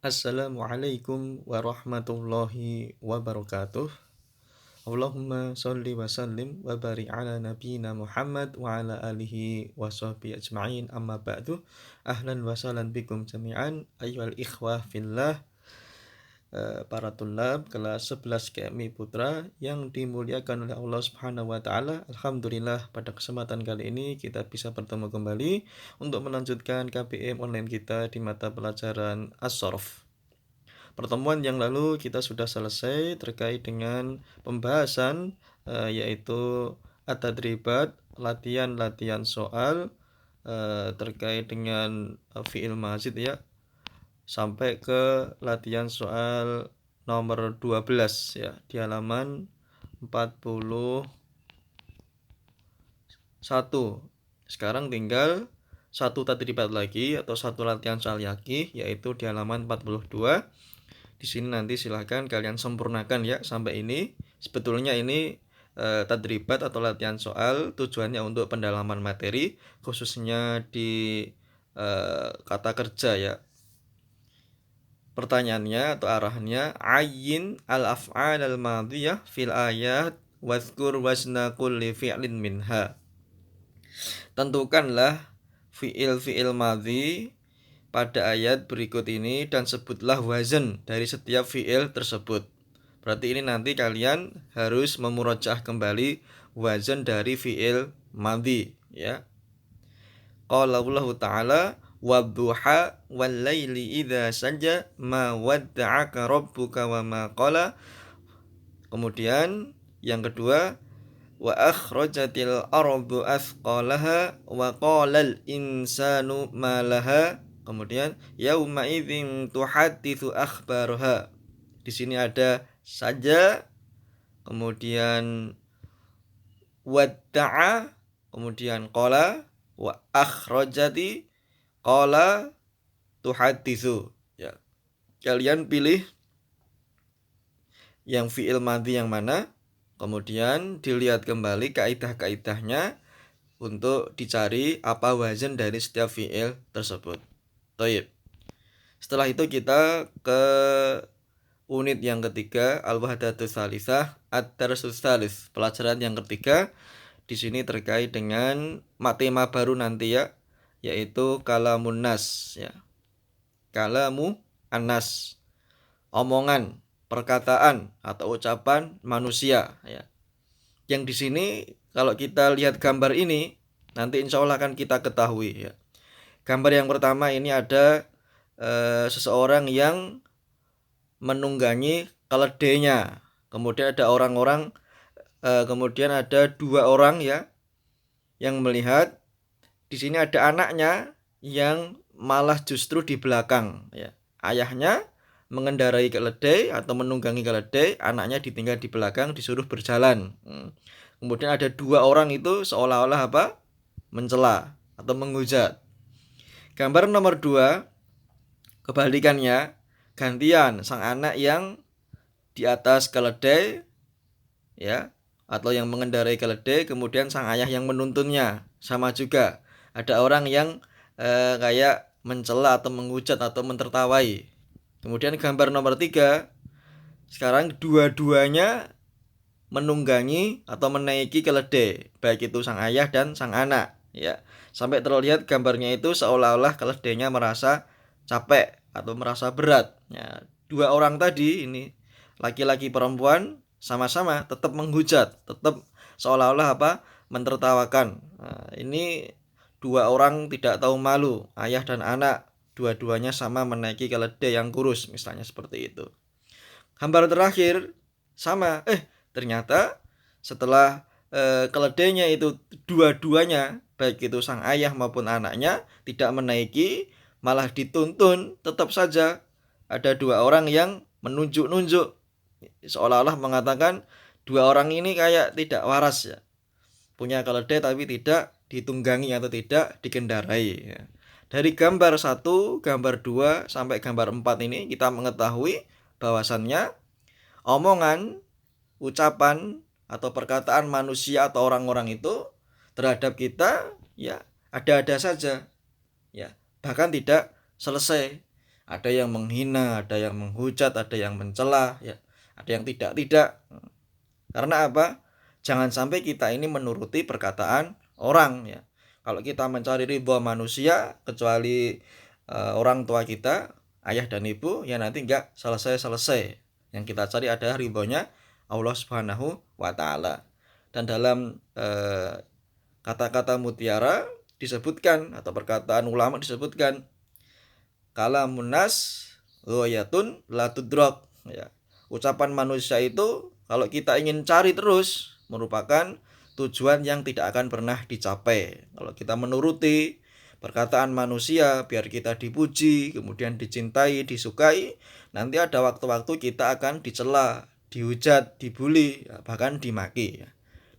Assalamualaikum warahmatullahi wabarakatuh. Allahumma sholli wa sallim wa barik ala nabiyyina Muhammad wa ala alihi wa sahbihi ajma'in, amma ba'du. Ahlan wa sahlan bikum jami'an ayyuhal ikhwah fillah, para tulab kelas 11 KMI Putra yang dimuliakan oleh Allah Subhanahu wa taala. Alhamdulillah pada kesempatan kali ini kita bisa bertemu kembali untuk melanjutkan KBM online kita di mata pelajaran As-Sharaf. Pertemuan yang lalu kita sudah selesai terkait dengan pembahasan yaitu at-tadribat, latihan-latihan soal terkait dengan fi'il mazid ya, sampai ke latihan soal nomor 12 ya, di halaman 41. Sekarang tinggal satu tadribat lagi atau satu latihan soal yaqih, yaitu di halaman 42. Di sini nanti silahkan kalian sempurnakan ya sampai ini. Sebetulnya ini tadribat atau latihan soal tujuannya untuk pendalaman materi, khususnya di kata kerja ya. Pertanyaannya atau arahannya, ayyin al-af'al al-madhiyah fil ayat wadhkur wazna kulli fi'lin minha. Tentukanlah fi'il madhi pada ayat berikut ini dan sebutlah wazan dari setiap fi'il tersebut. Berarti ini nanti kalian harus memurajaah kembali wazan dari fi'il madhi ya. Qala Allah Ta'ala wadduha wal laili idza saja ma wadda'aka rabbuka wa ma qala. Kemudian yang kedua, wa akhrajatil ardu athqalaha wa qalal insanu ma laha. Kemudian yauma idzin tuhadditsu akhbaraha. Di sini ada saja, kemudian wadda'a, kemudian qala, wa akhrajati, qala, tuhadditsu. Ya. Kalian pilih yang fi'il madhi yang mana, kemudian dilihat kembali kaidah-kaidahnya untuk dicari apa wazan dari setiap fi'il tersebut. Baik. Setelah itu kita ke unit yang ketiga, al-wahdatus tsalisah, ad-darsus tsalis, pelajaran yang ketiga. Di sini terkait dengan tema baru nanti ya, yaitu kalamun nas ya. Kalamu anas, omongan, perkataan atau ucapan manusia ya. Yang di sini kalau kita lihat gambar ini nanti insya Allah akan kita ketahui ya. Gambar yang pertama ini ada seseorang yang menunggangi keledainya. Kemudian ada orang-orang, kemudian ada dua orang ya yang melihat. Di sini ada anaknya yang malah justru di belakang ya. Ayahnya mengendarai keledai atau menunggangi keledai, anaknya ditinggal di belakang disuruh berjalan. Kemudian ada dua orang itu seolah-olah apa? Mencela atau menghujat. Gambar nomor 2, kebalikannya, gantian sang anak yang di atas keledai ya, atau yang mengendarai keledai, kemudian sang ayah yang menuntunnya. Sama juga ada orang yang kayak mencela atau menghujat atau mentertawai. Kemudian gambar nomor 3, sekarang dua-duanya menunggangi atau menaiki keledai, baik itu sang ayah dan sang anak ya. Sampai terlihat gambarnya itu seolah-olah keledainya merasa capek atau merasa berat ya. Dua orang tadi ini, laki-laki perempuan, sama-sama tetap menghujat, tetap seolah-olah apa? Mentertawakan. Nah, ini dua orang tidak tahu malu, ayah dan anak, dua-duanya sama menaiki keledai yang kurus, misalnya seperti itu. Gambar terakhir sama, ternyata setelah keledainya itu dua-duanya, baik itu sang ayah maupun anaknya, tidak menaiki, malah dituntun. Tetap saja ada dua orang yang menunjuk-nunjuk, seolah-olah mengatakan dua orang ini kayak tidak waras ya, punya keledai tapi tidak ditunggangi atau tidak dikendarai ya. Dari gambar 1, gambar 2 sampai gambar 4 ini kita mengetahui bahwasannya omongan, ucapan atau perkataan manusia atau orang-orang itu terhadap kita ya ada-ada saja ya, bahkan tidak selesai. Ada yang menghina, ada yang menghujat, ada yang mencela, ya. Ada yang tidak. Karena apa? Jangan sampai kita ini menuruti perkataan orang, ya. Kalau kita mencari ridho manusia, kecuali orang tua kita, ayah dan ibu, ya nanti enggak selesai. Yang kita cari adalah ridhonya Allah Subhanahu wa taala. Dan dalam kata-kata mutiara disebutkan, atau perkataan ulama disebutkan, kalamun nas ghayatun la tudrak, ya. Ucapan manusia itu kalau kita ingin cari terus merupakan tujuan yang tidak akan pernah dicapai. Kalau kita menuruti perkataan manusia biar kita dipuji, kemudian dicintai, disukai, nanti ada waktu-waktu kita akan dicela, dihujat, dibully, bahkan dimaki, ya.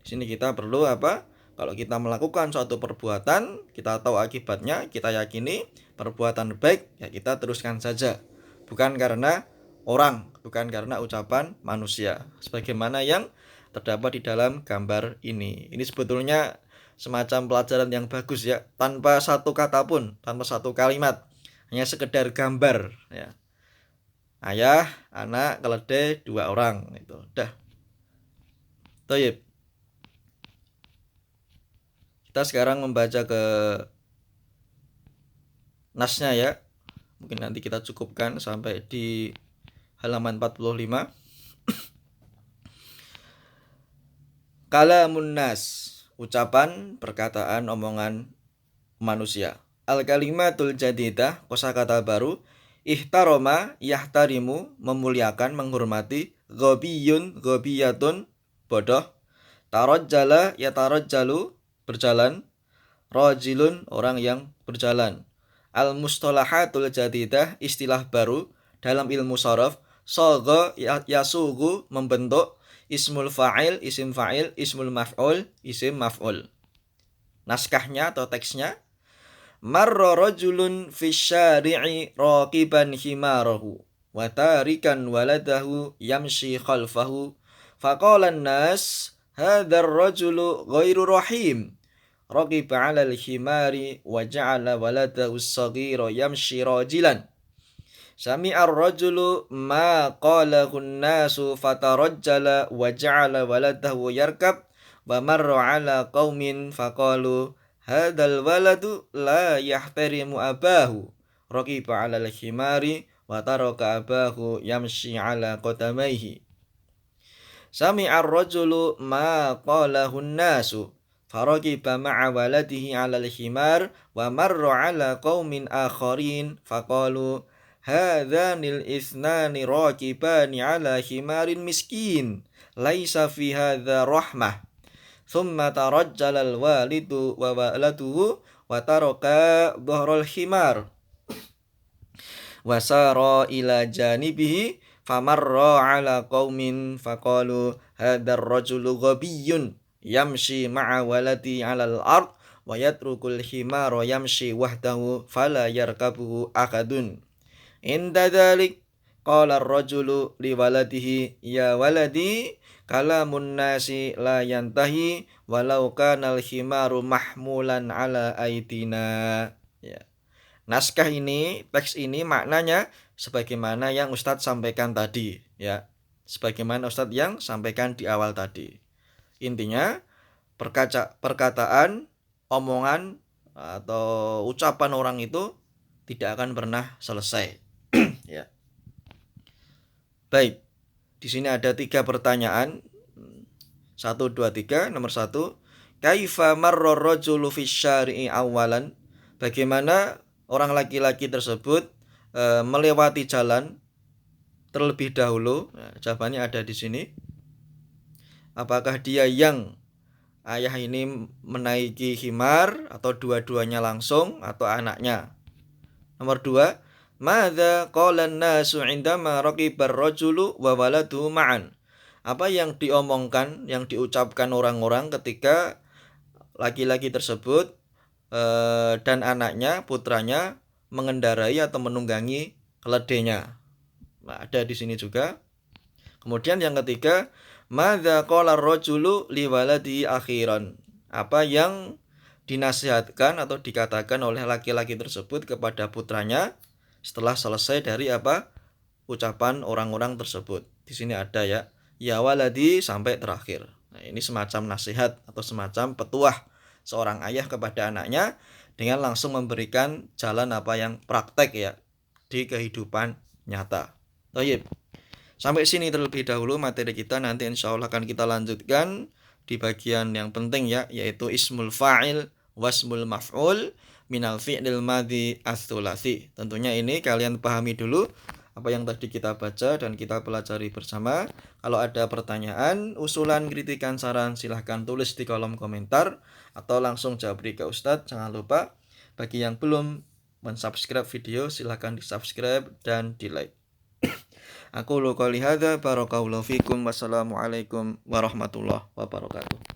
Di sini kita perlu apa? Kalau kita melakukan suatu perbuatan, kita tahu akibatnya, kita yakini perbuatan baik, ya kita teruskan saja. Bukan karena orang, bukan karena ucapan manusia. Sebagaimana yang terdapat di dalam gambar ini. Ini sebetulnya semacam pelajaran yang bagus, ya, tanpa satu kata pun, tanpa satu kalimat, hanya sekedar gambar, ya. Ayah, anak, keledai, 2 orang, itu udah. Toyib. Kita sekarang membaca ke nasnya, ya. Mungkin nanti kita cukupkan sampai di halaman 45. Kalamun nas, ucapan, perkataan, omongan manusia. Al-kalimatul jadidah, kosakata baru. Ihtaroma, yahtarimu, memuliakan, menghormati. Ghabiyun, ghabiyatun, bodoh. Tarajjala, yatarajjalu, berjalan. Rajilun, orang yang berjalan. Al-mustalahatul jadidah, istilah baru dalam ilmu sharaf. Sogo, yasugu, membentuk. Ismul fa'il, isim fa'il. Ismul maf'ul, isim maf'ul. Naskahnya atau teksnya. Marra rajulun fisyari'i raqiban himarahu wa tarikan waladahu yamshi khalfahu faqala an-nas hadzal rajulu ghairu rahim raqiba 'ala al-himari wa ja'ala waladahu as-saghira yamshi rajilan sami'a ar-rajulu ma qalahu an-nasu fatarajjala wa ja'ala waladahu yarkab wa marra 'ala qaumin faqalu hadzal waladu la yahtarimu abahu raqiba 'alal himari wa taraka abahu yamshi 'ala qadamaihi sami'a ar-rajulu ma qalahu an-nasu faraqiba ma'a waladihi 'alal himar wa marra 'ala qaumin akharin faqalu hadzanil ithnani raqibani 'ala himarin miskin laisa fi hadza rahmah thumma tarajjalal walidu wa waladuhu wa taraka dhahrul himar wa sara ila janibihi famarra ala qaumin faqalu hadzal rajulu ghabiyyun yamshi ma'a waladi 'alal ard wa yatrukul himara yamshi wahdahu fala yarkabuhu akadun inda dzalik qala ar-rajulu li waladihi ya waladi kalamun nasi la yantahi walau kanal himaru mahmulan ala aidina, ya. Naskah ini, teks ini maknanya sebagaimana yang Ustadz sampaikan tadi, ya. Sebagaimana Ustadz yang sampaikan di awal tadi. Intinya perkataan, omongan atau ucapan orang itu tidak akan pernah selesai. Ya. Baik. Di sini ada 3 pertanyaan. 1, 2, 3. Nomor 1. Kaifa marra rajulu fi syari'i awalan? Bagaimana orang laki-laki tersebut melewati jalan terlebih dahulu? Nah, jawabannya ada di sini. Apakah dia yang ayah ini menaiki himar atau dua-duanya langsung atau anaknya? Nomor 2. Madza qala an-nasu 'indama raqibar rajulu wa waladuhu ma'an? Apa yang diomongkan, yang diucapkan orang-orang ketika laki-laki tersebut dan anaknya, putranya mengendarai atau menunggangi keledainya? Nah, ada di sini juga. Kemudian yang ketiga, madza qala ar-rajulu li waladihi akhiran? Apa yang dinasihatkan atau dikatakan oleh laki-laki tersebut kepada putranya setelah selesai dari apa? Ucapan orang-orang tersebut. Di sini ada ya waladi sampai terakhir. Nah, ini semacam nasihat atau semacam petuah seorang ayah kepada anaknya dengan langsung memberikan jalan apa yang praktek ya di kehidupan nyata. Baik. Sampai sini terlebih dahulu materi kita, nanti insya Allah akan kita lanjutkan di bagian yang penting ya, yaitu ismul fa'il wasmul maf'ul minal fi'lil madhi ats-tsulasi. Tentunya ini kalian pahami dulu apa yang tadi kita baca dan kita pelajari bersama. Kalau ada pertanyaan, usulan, kritikan, saran, silahkan tulis di kolom komentar atau langsung jawab ke Ustadz. Jangan lupa bagi yang belum mensubscribe video, silahkan di subscribe dan di like. Aku qouli hadza barakallahu fikum. Wassalamualaikum warahmatullahi wabarakatuh.